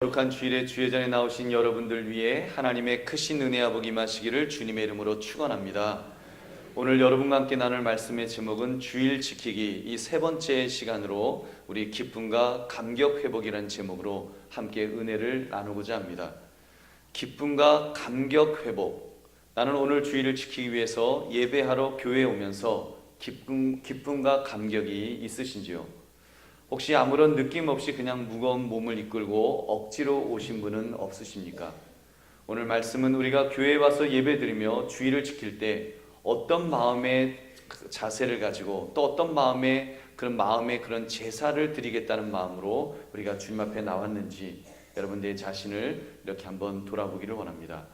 거룩한 주일에 주예전에 나오신 여러분들 위해 하나님의 크신 은혜와 복이 임하시기를 주님의 이름으로 축원합니다. 오늘 여러분과 함께 나눌 말씀의 제목은 주일 지키기, 이 세 번째 시간으로 우리 기쁨과 감격 회복이라는 제목으로 함께 은혜를 나누고자 합니다. 기쁨과 감격 회복. 나는 오늘 주일을 지키기 위해서 예배하러 교회에 오면서 기쁨과 감격이 있으신지요? 혹시 아무런 느낌 없이 그냥 무거운 몸을 이끌고 억지로 오신 분은 없으십니까? 오늘 말씀은 우리가 교회에 와서 예배드리며 주일을 지킬 때 어떤 마음의 자세를 가지고 또 어떤 마음의 그런 제사를 드리겠다는 마음으로 우리가 주님 앞에 나왔는지 여러분 내 자신을 이렇게 한번 돌아보기를 원합니다.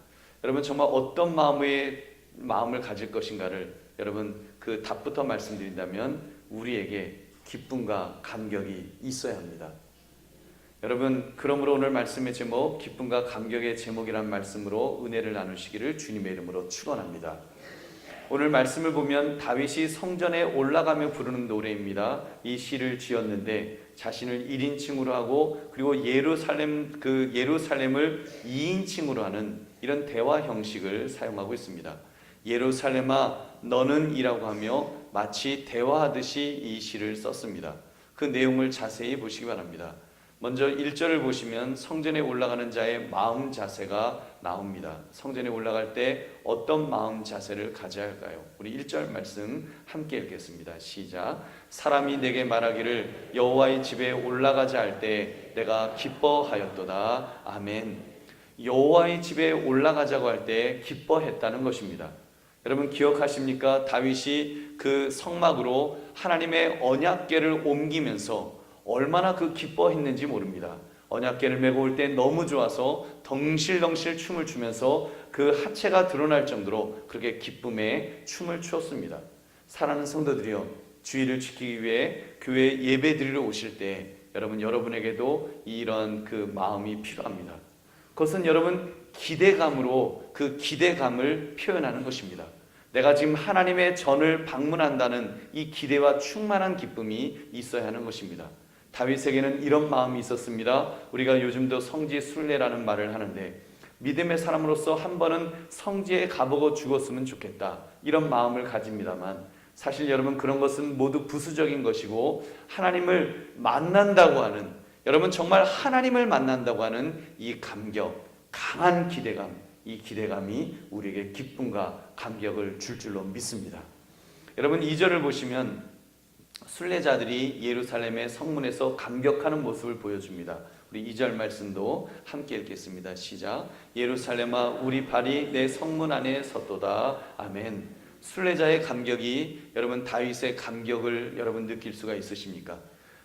여러분 정말 어떤 마음을 가질 것인가를 여러분 그 답부터 말씀드린다면 우리에게 기쁨과 감격이 있어야 합니다. 여러분 그러므로 오늘 말씀의 제목 기쁨과 감격의 제목이란 말씀으로 은혜를 나누시기를 주님의 이름으로 축원합니다. 오늘 말씀을 보면 다윗이 성전에 올라가며 부르는 노래입니다. 이 시를 지었는데 자신을 1인칭으로 하고 그리고 예루살렘을 2인칭으로 하는 이런 대화 형식을 사용하고 있습니다. 예루살렘아 너는 이라고 하며 마치 대화하듯이 이 시를 썼습니다. 그 내용을 자세히 보시기 바랍니다. 먼저 1절을 보시면 성전에 올라가는 자의 마음 자세가 나옵니다. 성전에 올라갈 때 어떤 마음 자세를 가져야 할까요? 우리 1절 말씀 함께 읽겠습니다. 시작. 사람이 내게 말하기를 여호와의 집에 올라가자 할 때 내가 기뻐하였도다. 아멘. 여호와의 집에 올라가자고 할 때 기뻐했다는 것입니다. 여러분 기억하십니까? 다윗이 그 성막으로 하나님의 언약궤를 옮기면서 얼마나 그 기뻐했는지 모릅니다. 언약궤를 메고 올 때 너무 좋아서 덩실덩실 춤을 추면서 그 하체가 드러날 정도로 그렇게 기쁨에 춤을 추었습니다. 사랑하는 성도들이여, 주일을 지키기 위해 교회 예배 드리러 오실 때 여러분에게도 이런 그 마음이 필요합니다. 그것은 여러분 기대감으로 그 기대감을 표현하는 것입니다. 내가 지금 하나님의 전을 방문한다는 이 기대와 충만한 기쁨이 있어야 하는 것입니다. 다윗에게는 이런 마음이 있었습니다. 우리가 요즘도 성지 순례라는 말을 하는데 믿음의 사람으로서 한 번은 성지에 가보고 죽었으면 좋겠다 이런 마음을 가집니다만 사실 여러분 그런 것은 모두 부수적인 것이고 하나님을 만난다고 하는 여러분 정말 하나님을 만난다고 하는 이 감격, 강한 기대감, 이 기대감이 우리에게 기쁨과 감격을 줄 줄로 믿습니다. 여러분 2절을 보시면 순례자들이 예루살렘의 성문에서 감격하는 모습을 보여줍니다. 우리 2절 말씀도 함께 읽겠습니다. 시작. 예루살렘아 우리 발이 내 성문 안에 섰도다. 아멘. 순례자의 감격이 여러분 다윗의 감격을 여러분 느낄 수가 있으십니까?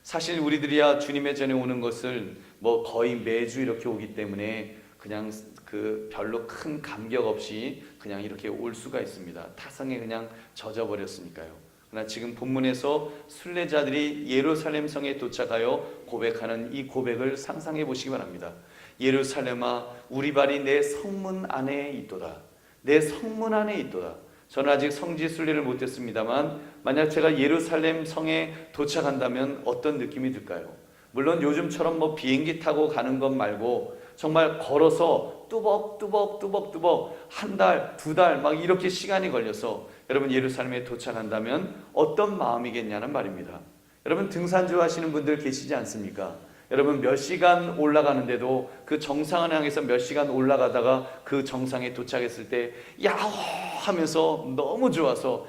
사실 우리들이야 주님의 전에 오는 것을 거의 매주 이렇게 오기 때문에 그냥 별로 큰 감격 없이 그냥 이렇게 올 수가 있습니다. 타성에 그냥 젖어버렸으니까요. 그러나 지금 본문에서 순례자들이 예루살렘 성에 도착하여 고백하는 이 고백을 상상해 보시기 바랍니다. 예루살렘아 우리 발이 내 성문 안에 있도다. 내 성문 안에 있도다. 저는 아직 성지 순례를 못했습니다만 만약 제가 예루살렘 성에 도착한다면 어떤 느낌이 들까요? 물론 요즘처럼 비행기 타고 가는 것 말고 정말 걸어서 뚜벅뚜벅 한 달, 두 달 막 이렇게 시간이 걸려서 여러분 예루살렘에 도착한다면 어떤 마음이겠냐는 말입니다. 여러분 등산주 하시는 분들 계시지 않습니까? 여러분 몇 시간 올라가는데도 그 정상을 향해서 몇 시간 올라가다가 그 정상에 도착했을 때 야호 하면서 너무 좋아서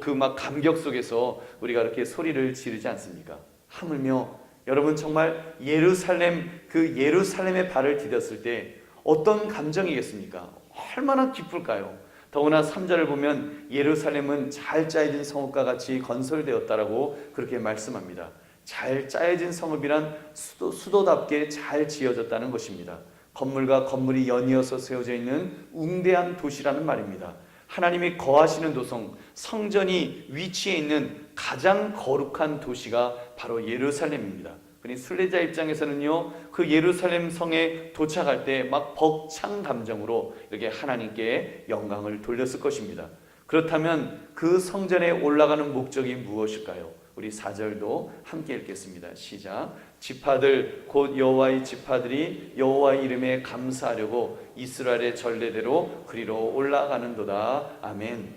그 막 감격 속에서 우리가 이렇게 소리를 지르지 않습니까? 하물며 여러분 정말 예루살렘의 발을 디뎠을 때 어떤 감정이겠습니까? 얼마나 기쁠까요? 더구나 3절을 보면 예루살렘은 잘 짜여진 성읍과 같이 건설되었다라고 그렇게 말씀합니다. 잘 짜여진 성읍이란 수도답게 잘 지어졌다는 것입니다. 건물과 건물이 연이어서 세워져 있는 웅대한 도시라는 말입니다. 하나님이 거하시는 도성, 성전이 위치해 있는 가장 거룩한 도시가 바로 예루살렘입니다. 그러니 순례자 입장에서는요, 그 예루살렘 성에 도착할 때 막 벅찬 감정으로 이렇게 하나님께 영광을 돌렸을 것입니다. 그렇다면 그 성전에 올라가는 목적이 무엇일까요? 우리 4절도 함께 읽겠습니다. 시작. 지파들 곧 여호와의 지파들이 여호와 이름에 감사하려고 이스라엘의 전례대로 그리로 올라가는도다. 아멘.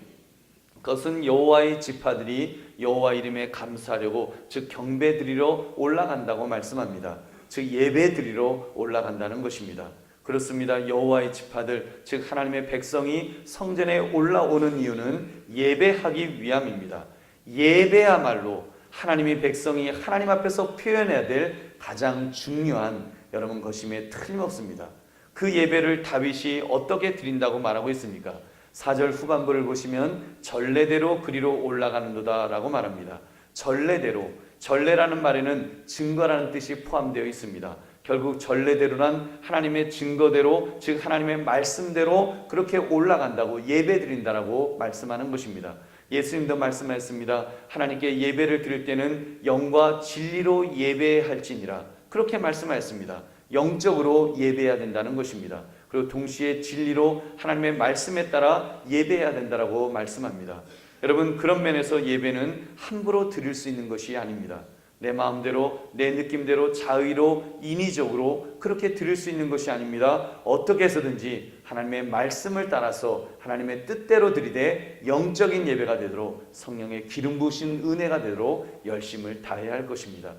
그것은 여호와의 지파들이 여호와 이름에 감사하려고 즉 경배드리러 올라간다고 말씀합니다. 즉 예배드리러 올라간다는 것입니다. 그렇습니다. 여호와의 지파들 즉 하나님의 백성이 성전에 올라오는 이유는 예배하기 위함입니다. 예배야말로 하나님의 백성이 하나님 앞에서 표현해야 될 가장 중요한 여러분 것임에 틀림없습니다. 그 예배를 다윗이 어떻게 드린다고 말하고 있습니까? 4절 후반부를 보시면 전례대로 그리로 올라가는도다 라고 말합니다. 전례대로, 전례라는 말에는 증거라는 뜻이 포함되어 있습니다. 결국 전례대로란 하나님의 증거대로 즉 하나님의 말씀대로 그렇게 올라간다고 예배드린다라고 말씀하는 것입니다. 예수님도 말씀하셨습니다. 하나님께 예배를 드릴 때는 영과 진리로 예배할지니라 그렇게 말씀하셨습니다. 영적으로 예배해야 된다는 것입니다. 그리고 동시에 진리로 하나님의 말씀에 따라 예배해야 된다라고 말씀합니다. 여러분 그런 면에서 예배는 함부로 드릴 수 있는 것이 아닙니다. 내 마음대로 내 느낌대로 자의로 인위적으로 그렇게 드릴 수 있는 것이 아닙니다. 어떻게 해서든지 하나님의 말씀을 따라서 하나님의 뜻대로 드리되 영적인 예배가 되도록 성령의 기름 부으신 은혜가 되도록 열심을 다해야 할 것입니다.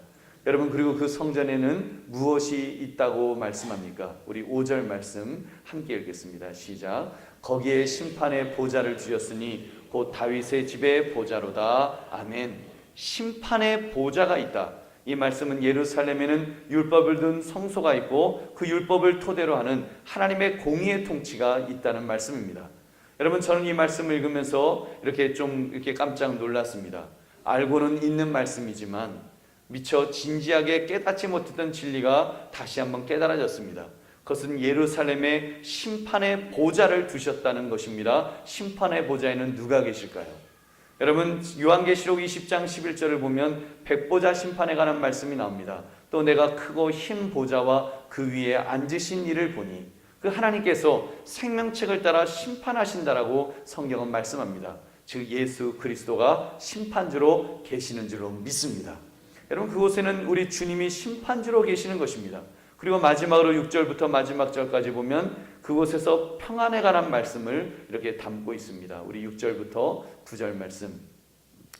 여러분 그리고 그 성전에는 무엇이 있다고 말씀합니까? 우리 5절 말씀 함께 읽겠습니다. 시작. 거기에 심판의 보좌를 두셨으니 곧 다윗의 집의 보좌로다. 아멘. 심판의 보좌가 있다. 이 말씀은 예루살렘에는 율법을 둔 성소가 있고 그 율법을 토대로 하는 하나님의 공의의 통치가 있다는 말씀입니다. 여러분 저는 이 말씀을 읽으면서 이렇게 깜짝 놀랐습니다. 알고는 있는 말씀이지만 미처 진지하게 깨닫지 못했던 진리가 다시 한번 깨달아졌습니다. 그것은 예루살렘에 심판의 보좌를 두셨다는 것입니다. 심판의 보좌에는 누가 계실까요? 여러분 요한계시록 20장 11절을 보면 백보자 심판에 관한 말씀이 나옵니다. 또 내가 크고 흰 보좌와 그 위에 앉으신 이를 보니 그 하나님께서 생명책을 따라 심판하신다라고 성경은 말씀합니다. 즉 예수 그리스도가 심판주로 계시는 줄로 믿습니다. 여러분 그곳에는 우리 주님이 심판주로 계시는 것입니다. 그리고 마지막으로 6절부터 마지막 절까지 보면 그곳에서 평안에 관한 말씀을 이렇게 담고 있습니다. 우리 6절부터 9절 말씀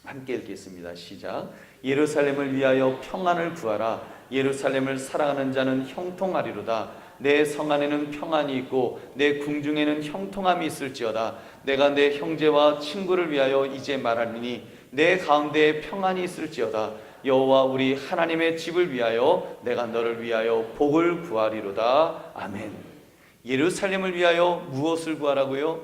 함께 읽겠습니다. 시작. 예루살렘을 위하여 평안을 구하라. 예루살렘을 사랑하는 자는 형통하리로다. 내 성 안에는 평안이 있고 내 궁중에는 형통함이 있을지어다. 내가 내 형제와 친구를 위하여 이제 말하리니 내 가운데에 평안이 있을지어다. 여호와 우리 하나님의 집을 위하여 내가 너를 위하여 복을 구하리로다. 아멘. 예루살렘을 위하여 무엇을 구하라고요?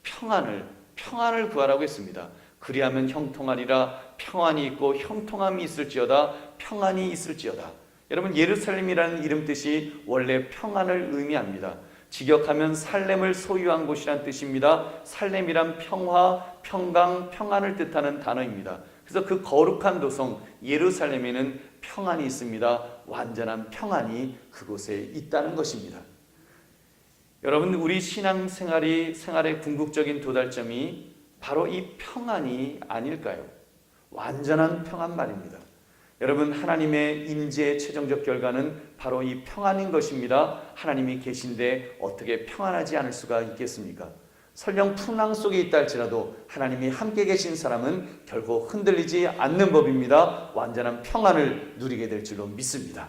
평안을 구하라고 했습니다. 그리하면 형통하리라. 평안이 있고 형통함이 있을지어다. 평안이 있을지어다. 여러분 예루살렘이라는 이름 뜻이 원래 평안을 의미합니다. 직역하면 살렘을 소유한 곳이란 뜻입니다. 살렘이란 평화, 평강, 평안을 뜻하는 단어입니다. 그래서 그 거룩한 도성 예루살렘에는 평안이 있습니다. 완전한 평안이 그곳에 있다는 것입니다. 여러분 우리 신앙생활의 궁극적인 도달점이 바로 이 평안이 아닐까요? 완전한 평안 말입니다. 여러분 하나님의 임재의 최종적 결과는 바로 이 평안인 것입니다. 하나님이 계신데 어떻게 평안하지 않을 수가 있겠습니까? 설령 풍랑 속에 있다 할지라도 하나님이 함께 계신 사람은 결국 흔들리지 않는 법입니다. 완전한 평안을 누리게 될 줄로 믿습니다.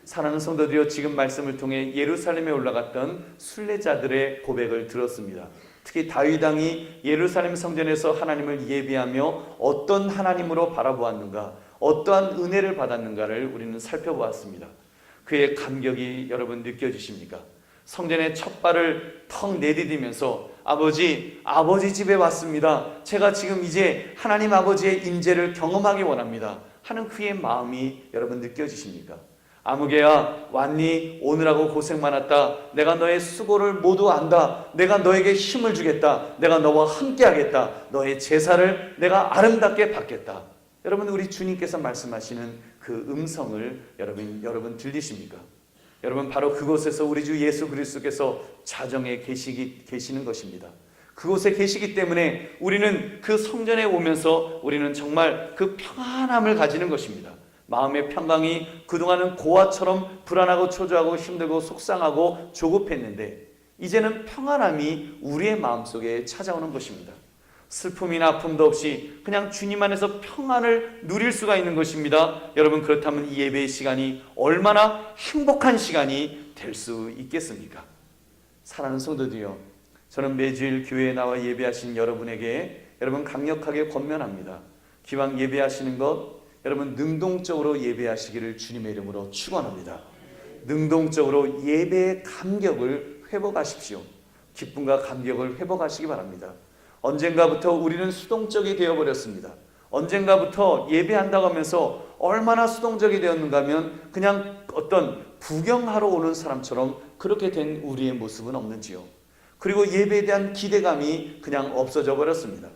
사랑하는 성도들이여 지금 말씀을 통해 예루살렘에 올라갔던 순례자들의 고백을 들었습니다. 특히 다윗 왕이 예루살렘 성전에서 하나님을 예배하며 어떤 하나님으로 바라보았는가, 어떠한 은혜를 받았는가를 우리는 살펴보았습니다. 그의 감격이 여러분 느껴지십니까? 성전의 첫 발을 턱 내디디면서 아버지 집에 왔습니다. 제가 지금 이제 하나님 아버지의 임재를 경험하기 원합니다 하는 그의 마음이 여러분 느껴지십니까? 아무개야 왔니? 오늘하고 고생 많았다. 내가 너의 수고를 모두 안다. 내가 너에게 힘을 주겠다. 내가 너와 함께 하겠다. 너의 제사를 내가 아름답게 받겠다. 여러분 우리 주님께서 말씀하시는 그 음성을 여러분 들리십니까? 여러분 바로 그곳에서 우리 주 예수 그리스도께서 자정에 계시는 것입니다. 그곳에 계시기 때문에 우리는 그 성전에 오면서 우리는 정말 그 평안함을 가지는 것입니다. 마음의 평강이 그동안은 고아처럼 불안하고 초조하고 힘들고 속상하고 조급했는데 이제는 평안함이 우리의 마음속에 찾아오는 것입니다. 슬픔이나 아픔도 없이 그냥 주님 안에서 평안을 누릴 수가 있는 것입니다. 여러분, 그렇다면 이 예배의 시간이 얼마나 행복한 시간이 될 수 있겠습니까? 사랑하는 성도들이여, 저는 매주일 교회에 나와 예배하신 여러분에게 여러분 강력하게 권면합니다. 기왕 예배하시는 것, 여러분 능동적으로 예배하시기를 주님의 이름으로 축원합니다. 능동적으로 예배의 감격을 회복하십시오. 기쁨과 감격을 회복하시기 바랍니다. 언젠가부터 우리는 수동적이 되어버렸습니다. 언젠가부터 예배한다고 하면서 얼마나 수동적이 되었는가 하면 그냥 어떤 구경하러 오는 사람처럼 그렇게 된 우리의 모습은 없는지요. 그리고 예배에 대한 기대감이 그냥 없어져 버렸습니다.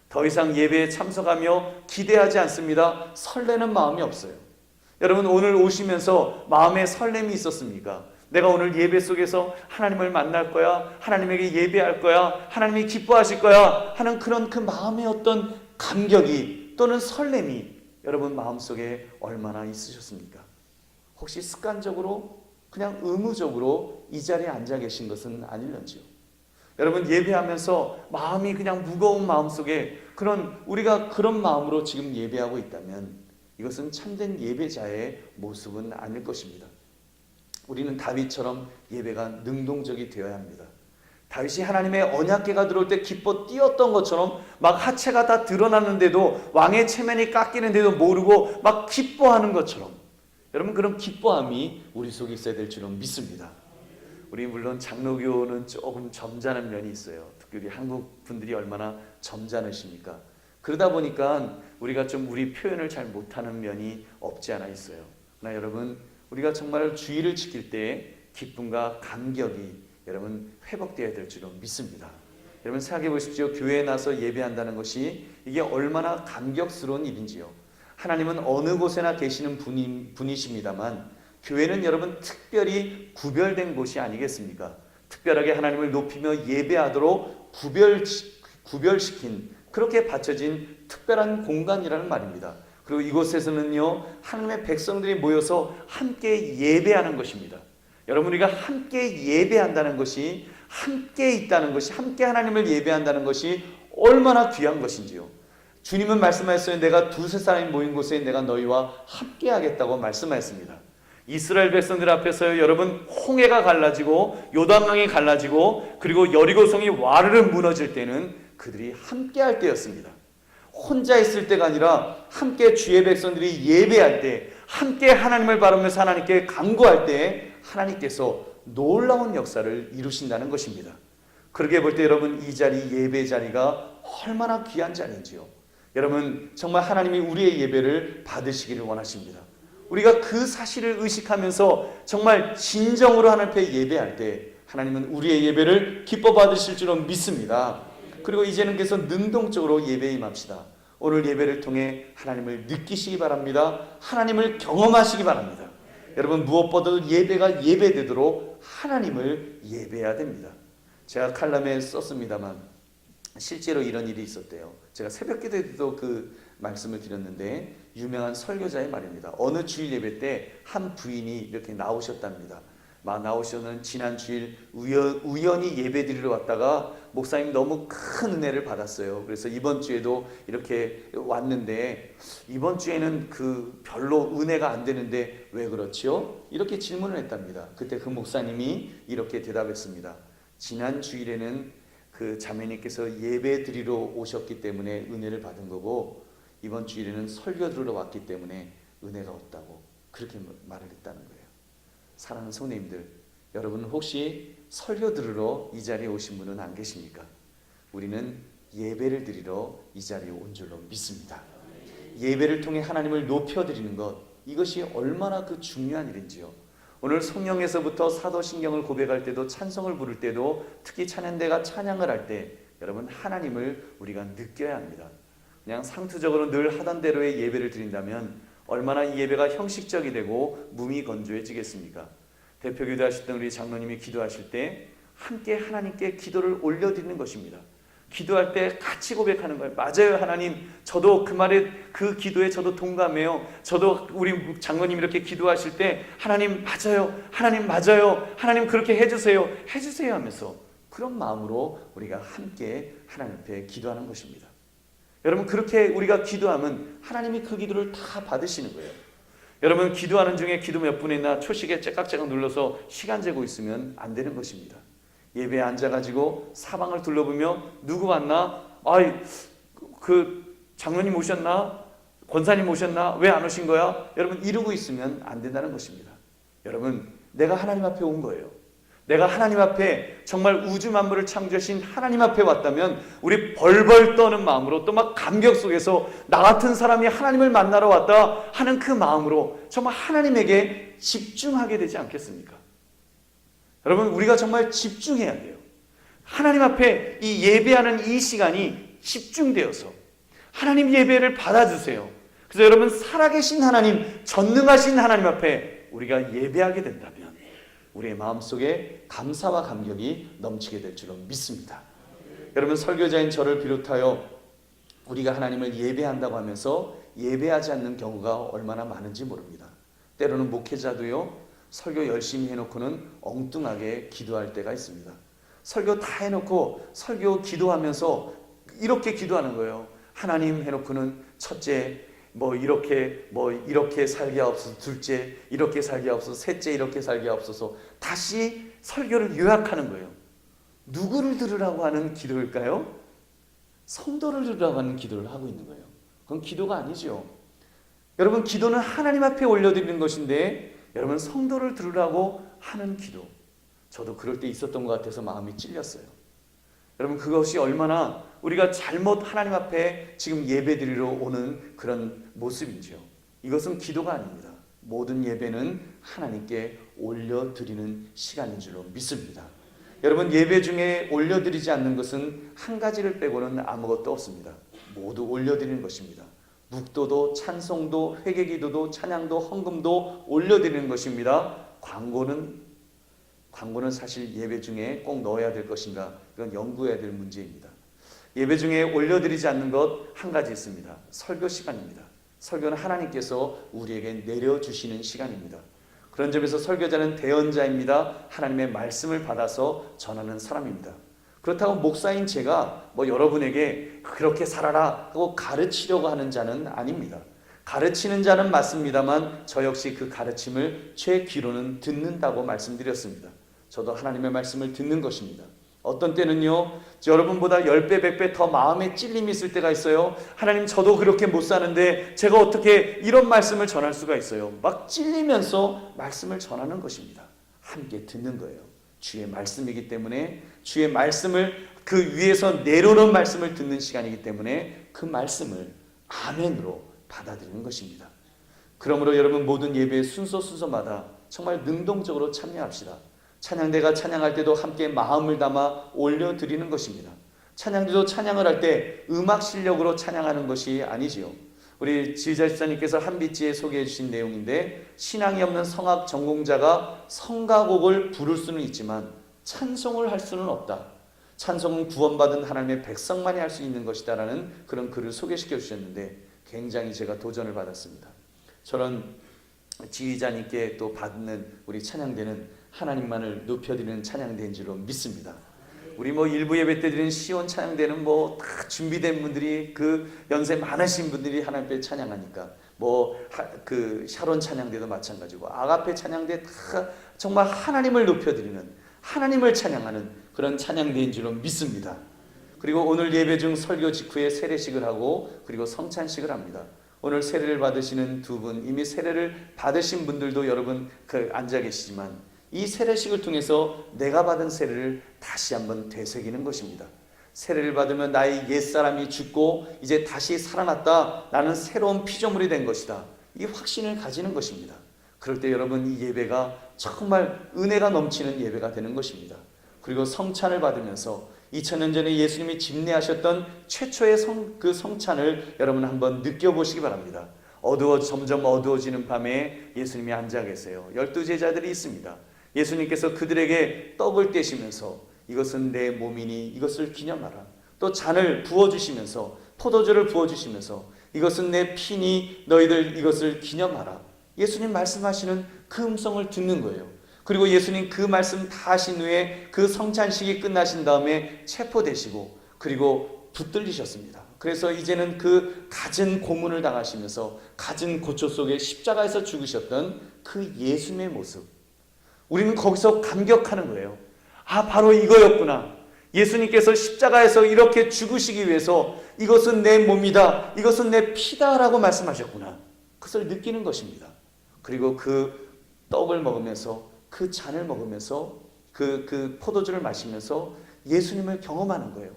더 이상 예배에 참석하며 기대하지 않습니다. 설레는 마음이 없어요. 여러분, 오늘 오시면서 마음에 설렘이 있었습니까? 내가 오늘 예배 속에서 하나님을 만날 거야, 하나님에게 예배할 거야, 하나님이 기뻐하실 거야 하는 그런 그 마음의 어떤 감격이 또는 설렘이 여러분 마음속에 얼마나 있으셨습니까? 혹시 습관적으로 그냥 의무적으로 이 자리에 앉아 계신 것은 아닐런지요? 여러분, 예배하면서 마음이 그냥 무거운 마음속에 우리가 그런 마음으로 지금 예배하고 있다면 이것은 참된 예배자의 모습은 아닐 것입니다. 우리는 다윗처럼 예배가 능동적이 되어야 합니다. 다윗이 하나님의 언약궤가 들어올 때 기뻐 뛰었던 것처럼 막 하체가 다 드러났는데도 왕의 체면이 깎이는데도 모르고 막 기뻐하는 것처럼 여러분, 그런 기뻐함이 우리 속에 있어야 될 줄은 믿습니다. 우리 물론 장로교는 조금 점잖은 면이 있어요. 특히 한국 분들이 얼마나 점잖으십니까? 그러다 보니까 우리가 좀 우리 표현을 잘 못하는 면이 없지 않아 있어요. 그러나 여러분, 우리가 정말 주의를 지킬 때 기쁨과 감격이 여러분 회복되어야 될 줄로 믿습니다. 여러분, 생각해 보십시오. 교회에 나서 예배한다는 것이 이게 얼마나 감격스러운 일인지요. 하나님은 어느 곳에나 계시는 분이십니다만 교회는 여러분 특별히 구별된 곳이 아니겠습니까? 특별하게 하나님을 높이며 예배하도록 구별시킨 그렇게 받쳐진 특별한 공간이라는 말입니다. 그리고 이곳에서는요, 하나님의 백성들이 모여서 함께 예배하는 것입니다. 여러분, 우리가 함께 예배한다는 것이, 함께 있다는 것이, 함께 하나님을 예배한다는 것이 얼마나 귀한 것인지요. 주님은 말씀하셨어요. 내가 두세 사람이 모인 곳에 내가 너희와 함께 하겠다고 말씀하셨습니다. 이스라엘 백성들 앞에서요, 여러분, 홍해가 갈라지고 요단강이 갈라지고 그리고 여리고성이 와르르 무너질 때는 그들이 함께 할 때였습니다. 혼자 있을 때가 아니라 함께 주의 백성들이 예배할 때, 함께 하나님을 바라면서 하나님께 간구할 때 하나님께서 놀라운 역사를 이루신다는 것입니다. 그렇게 볼 때 여러분, 이 자리, 예배 자리가 얼마나 귀한 자리인지요. 여러분, 정말 하나님이 우리의 예배를 받으시기를 원하십니다. 우리가 그 사실을 의식하면서 정말 진정으로 하나님 앞에 예배할 때 하나님은 우리의 예배를 기뻐 받으실 줄은 믿습니다. 그리고 이제는 계속 능동적으로 예배에 임합시다. 오늘 예배를 통해 하나님을 느끼시기 바랍니다. 하나님을 경험하시기 바랍니다. 여러분, 무엇보다도 예배가 예배되도록 하나님을 예배해야 됩니다. 제가 칼럼에 썼습니다만 실제로 이런 일이 있었대요. 제가 새벽 기도에 때도 그 말씀을 드렸는데 유명한 설교자의 말입니다. 어느 주일 예배 때 한 부인이 이렇게 나오셨답니다. 나오셔는 지난 주일 우연히 예배 드리러 왔다가 목사님 너무 큰 은혜를 받았어요. 그래서 이번 주에도 이렇게 왔는데 이번 주에는 별로 은혜가 안 되는데 왜 그렇지요? 이렇게 질문을 했답니다. 그때 그 목사님이 이렇게 대답했습니다. 지난 주일에는 그 자매님께서 예배 드리러 오셨기 때문에 은혜를 받은 거고 이번 주일에는 설교 들으러 왔기 때문에 은혜가 없다고 그렇게 말을 했다는 거예요. 사랑하는 성도님들, 여러분 혹시 설교 들으러 이 자리에 오신 분은 안 계십니까? 우리는 예배를 드리러 이 자리에 온 줄로 믿습니다. 예배를 통해 하나님을 높여드리는 것, 이것이 얼마나 중요한 일인지요. 오늘 성령에서부터 사도신경을 고백할 때도 찬송을 부를 때도 특히 찬양대가 찬양을 할 때 여러분 하나님을 우리가 느껴야 합니다. 그냥 상투적으로 늘 하던 대로의 예배를 드린다면 얼마나 이 예배가 형식적이 되고 몸이 건조해지겠습니까? 대표기도 하셨던 우리 장로님이 기도하실 때 함께 하나님께 기도를 올려드리는 것입니다. 기도할 때 같이 고백하는 거예요. 맞아요, 하나님. 저도 그 말에, 그 기도에 저도 동감해요. 저도 우리 장로님 이렇게 기도하실 때 하나님 맞아요, 하나님 맞아요, 하나님 그렇게 해주세요, 해주세요 하면서 그런 마음으로 우리가 함께 하나님 앞에 기도하는 것입니다. 여러분, 그렇게 우리가 기도하면 하나님이 그 기도를 다 받으시는 거예요. 여러분, 기도하는 중에 기도 몇 분이나 초식에 째깍째깍 눌러서 시간 재고 있으면 안 되는 것입니다. 예배에 앉아가지고 사방을 둘러보며 누구 왔나? 아이, 그 장로님 오셨나? 권사님 오셨나? 왜 안 오신 거야? 여러분, 이러고 있으면 안 된다는 것입니다. 여러분, 내가 하나님 앞에 온 거예요. 내가 하나님 앞에, 정말 우주 만물을 창조하신 하나님 앞에 왔다면 우리 벌벌 떠는 마음으로, 또 막 감격 속에서 나 같은 사람이 하나님을 만나러 왔다 하는 그 마음으로 정말 하나님에게 집중하게 되지 않겠습니까? 여러분, 우리가 정말 집중해야 돼요. 하나님 앞에 이 예배하는 이 시간이 집중되어서 하나님 예배를 받아주세요. 그래서 여러분, 살아계신 하나님, 전능하신 하나님 앞에 우리가 예배하게 된다면 우리의 마음속에 감사와 감격이 넘치게 될 줄로 믿습니다. 여러분, 설교자인 저를 비롯하여 우리가 하나님을 예배한다고 하면서 예배하지 않는 경우가 얼마나 많은지 모릅니다. 때로는 목회자도요, 설교 열심히 해놓고는 엉뚱하게 기도할 때가 있습니다. 설교 다 해놓고 설교 기도하면서 이렇게 기도하는 거예요. 하나님 해놓고는 첫째 이렇게 살게 하옵소서, 둘째 이렇게 살게 하옵소서, 셋째 이렇게 살게 하옵소서. 다시 설교를 요약하는 거예요. 누구를 들으라고 하는 기도일까요? 성도를 들으라고 하는 기도를 하고 있는 거예요. 그건 기도가 아니죠. 여러분, 기도는 하나님 앞에 올려드리는 것인데, 여러분, 성도를 들으라고 하는 기도, 저도 그럴 때 있었던 것 같아서 마음이 찔렸어요. 여러분, 그것이 얼마나 우리가 잘못 하나님 앞에 지금 예배드리러 오는 그런 모습인지요. 이것은 기도가 아닙니다. 모든 예배는 하나님께 올려드리는 시간인 줄로 믿습니다. 여러분, 예배 중에 올려드리지 않는 것은 한 가지를 빼고는 아무것도 없습니다. 모두 올려드리는 것입니다. 묵도도, 찬송도, 회개기도도, 찬양도, 헌금도 올려드리는 것입니다. 광고는 사실 예배 중에 꼭 넣어야 될 것인가, 이건 연구해야 될 문제입니다. 예배 중에 올려드리지 않는 것 한 가지 있습니다. 설교 시간입니다. 설교는 하나님께서 우리에게 내려주시는 시간입니다. 그런 점에서 설교자는 대언자입니다. 하나님의 말씀을 받아서 전하는 사람입니다. 그렇다고 목사인 제가 여러분에게 그렇게 살아라 하고 가르치려고 하는 자는 아닙니다. 가르치는 자는 맞습니다만 저 역시 그 가르침을 제 귀로는 듣는다고 말씀드렸습니다. 저도 하나님의 말씀을 듣는 것입니다. 어떤 때는요, 여러분보다 10배, 100배 더 마음에 찔림이 있을 때가 있어요. 하나님, 저도 그렇게 못 사는데 제가 어떻게 이런 말씀을 전할 수가 있어요. 막 찔리면서 말씀을 전하는 것입니다. 함께 듣는 거예요. 주의 말씀이기 때문에, 주의 말씀을 그 위에서 내려오는 말씀을 듣는 시간이기 때문에 그 말씀을 아멘으로 받아들이는 것입니다. 그러므로 여러분, 모든 예배의 순서마다 정말 능동적으로 참여합시다. 찬양대가 찬양할 때도 함께 마음을 담아 올려드리는 것입니다. 찬양대도 찬양을 할 때 음악 실력으로 찬양하는 것이 아니지요. 우리 지휘자 집사님께서 한빛지에 소개해 주신 내용인데, 신앙이 없는 성악 전공자가 성가곡을 부를 수는 있지만 찬송을 할 수는 없다. 찬송은 구원받은 하나님의 백성만이 할 수 있는 것이다 라는 그런 글을 소개시켜 주셨는데, 굉장히 제가 도전을 받았습니다. 저런 지휘자님께 또 받는 우리 찬양대는 하나님만을 높여드리는 찬양대인 줄로 믿습니다. 우리 일부 예배 때 드리는 시온 찬양대는 다 준비된 분들이, 그 연세 많으신 분들이 하나님 앞에 찬양하니까, 그 샤론 찬양대도 마찬가지고 아가페 찬양대 다 정말 하나님을 높여드리는, 하나님을 찬양하는 그런 찬양대인 줄로 믿습니다. 그리고 오늘 예배 중 설교 직후에 세례식을 하고 그리고 성찬식을 합니다. 오늘 세례를 받으시는 두 분, 이미 세례를 받으신 분들도 여러분 앉아 계시지만, 이 세례식을 통해서 내가 받은 세례를 다시 한번 되새기는 것입니다. 세례를 받으면 나의 옛사람이 죽고 이제 다시 살아났다, 나는 새로운 피조물이 된 것이다, 이 확신을 가지는 것입니다. 그럴 때 여러분, 이 예배가 정말 은혜가 넘치는 예배가 되는 것입니다. 그리고 성찬을 받으면서 2000년 전에 예수님이 집례하셨던 최초의 그 성찬을 여러분 한번 느껴보시기 바랍니다. 점점 어두워지는 밤에 예수님이 앉아 계세요. 12제자들이 있습니다. 예수님께서 그들에게 떡을 떼시면서 이것은 내 몸이니 이것을 기념하라. 또 잔을 부어주시면서 포도주를 부어주시면서 이것은 내 피니 너희들 이것을 기념하라. 예수님 말씀하시는 그 음성을 듣는 거예요. 그리고 예수님 그 말씀 다 하신 후에 그 성찬식이 끝나신 다음에 체포되시고 그리고 붙들리셨습니다. 그래서 이제는 그 갖은 고문을 당하시면서 갖은 고초 속에 십자가에서 죽으셨던 그 예수님의 모습, 우리는 거기서 감격하는 거예요. 아, 바로 이거였구나. 예수님께서 십자가에서 이렇게 죽으시기 위해서 이것은 내 몸이다, 이것은 내 피다라고 말씀하셨구나. 그것을 느끼는 것입니다. 그리고 그 떡을 먹으면서 그 잔을 먹으면서 그 포도주를 마시면서 예수님을 경험하는 거예요.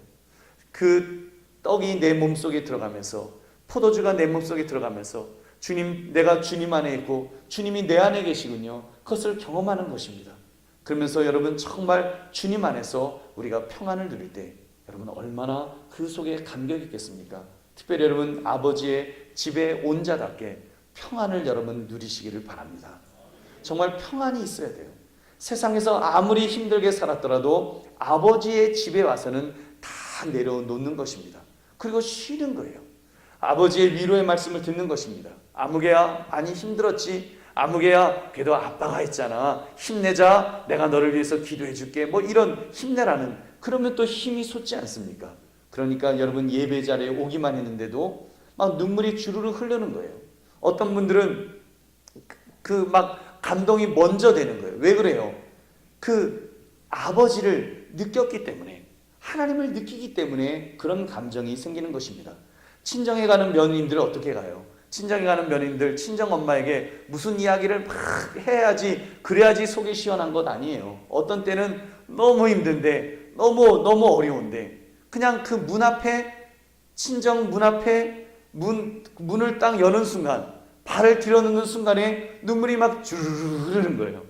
그 떡이 내 몸속에 들어가면서 포도주가 내 몸속에 들어가면서 주님, 내가 주님 안에 있고 주님이 내 안에 계시군요. 그것을 경험하는 것입니다. 그러면서 여러분 정말 주님 안에서 우리가 평안을 누릴 때 여러분 얼마나 그 속에 감격이 있겠습니까? 특별히 여러분 아버지의 집에 온 자답게 평안을 여러분 누리시기를 바랍니다. 정말 평안이 있어야 돼요. 세상에서 아무리 힘들게 살았더라도 아버지의 집에 와서는 다 내려놓는 것입니다. 그리고 쉬는 거예요. 아버지의 위로의 말씀을 듣는 것입니다. 아무개야, 많이 힘들었지? 아무개야, 그래도 아빠가 있잖아. 힘내자. 내가 너를 위해서 기도해 줄게. 뭐 이런 힘내라는, 그러면 또 힘이 솟지 않습니까? 그러니까 여러분 예배 자리에 오기만 했는데도 막 눈물이 주르르 흐르는 거예요. 어떤 분들은 막 감동이 먼저 되는 거예요. 왜 그래요? 그 아버지를 느꼈기 때문에, 하나님을 느끼기 때문에 그런 감정이 생기는 것입니다. 친정에 가는 며느님들은 어떻게 가요? 친정에 가는 며느님들, 친정 엄마에게 무슨 이야기를 막 해야지, 그래야지 속이 시원한 것 아니에요. 어떤 때는 너무 힘든데, 너무 어려운데, 그냥 그 문 앞에, 친정 문 앞에 문을 딱 여는 순간, 발을 들여놓는 순간에 눈물이 막 주르르 흐르는 거예요.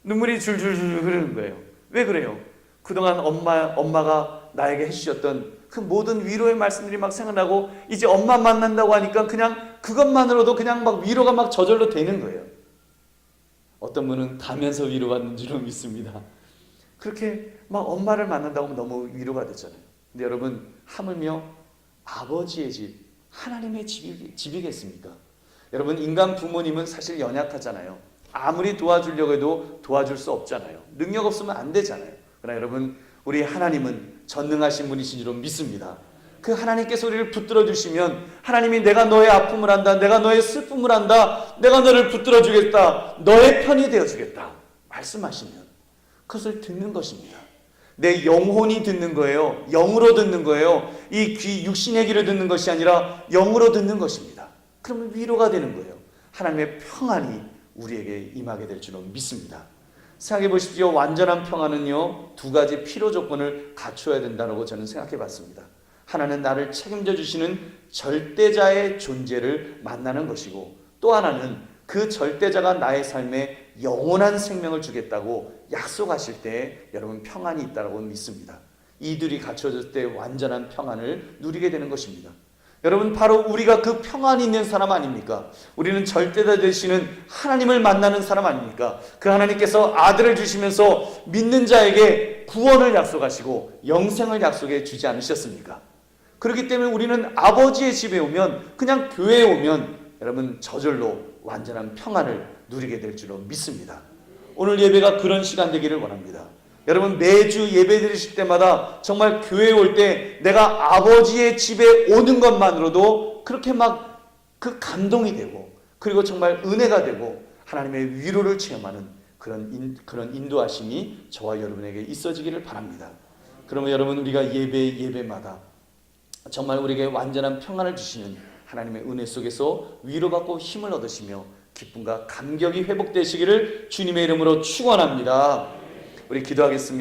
눈물이 줄줄줄 흐르는 거예요. 왜 그래요? 그동안 엄마가 나에게 해주셨던 그 모든 위로의 말씀들이 막 생각나고, 이제 엄마 만난다고 하니까 그냥 그것만으로도 그냥 막 위로가 막 저절로 되는 거예요. 어떤 분은 가면서 위로받는 줄로 믿습니다. 그렇게 막 엄마를 만난다고 하면 너무 위로가 되잖아요. 근데 여러분, 하물며 아버지의 집, 하나님의 집이겠습니까? 여러분, 인간 부모님은 사실 연약하잖아요. 아무리 도와주려고 해도 도와줄 수 없잖아요. 능력 없으면 안 되잖아요. 그러나 여러분, 우리 하나님은 전능하신 분이신 줄 믿습니다. 그 하나님께서 우리를 붙들어 주시면, 하나님이 내가 너의 아픔을 안다, 내가 너의 슬픔을 안다, 내가 너를 붙들어 주겠다, 너의 편이 되어 주겠다 말씀하시면 그것을 듣는 것입니다. 내 영혼이 듣는 거예요. 영으로 듣는 거예요. 이 귀, 육신의 귀를 듣는 것이 아니라 영으로 듣는 것입니다. 그러면 위로가 되는 거예요. 하나님의 평안이 우리에게 임하게 될 줄로 믿습니다. 생각해 보십시오. 완전한 평안은요, 두 가지 필요 조건을 갖춰야 된다고 저는 생각해 봤습니다. 하나는 나를 책임져 주시는 절대자의 존재를 만나는 것이고, 또 하나는 그 절대자가 나의 삶에 영원한 생명을 주겠다고 약속하실 때 여러분 평안이 있다고 믿습니다. 이 둘이 갖춰졌을 때 완전한 평안을 누리게 되는 것입니다. 여러분, 바로 우리가 그 평안이 있는 사람 아닙니까? 우리는 절대자 되시는 하나님을 만나는 사람 아닙니까? 그 하나님께서 아들을 주시면서 믿는 자에게 구원을 약속하시고 영생을 약속해 주지 않으셨습니까? 그렇기 때문에 우리는 아버지의 집에 오면, 그냥 교회에 오면 여러분 저절로 완전한 평안을 누리게 될 줄로 믿습니다. 오늘 예배가 그런 시간 되기를 원합니다. 여러분, 매주 예배 드리실 때마다 정말 교회에 올 때 내가 아버지의 집에 오는 것만으로도 그렇게 막 그 감동이 되고, 그리고 정말 은혜가 되고 하나님의 위로를 체험하는 그런 인도하심이 저와 여러분에게 있어지기를 바랍니다. 그러면 여러분, 우리가 예배마다 정말 우리에게 완전한 평안을 주시는 하나님의 은혜 속에서 위로받고 힘을 얻으시며 기쁨과 감격이 회복되시기를 주님의 이름으로 축원합니다. 우리 기도하겠습니다.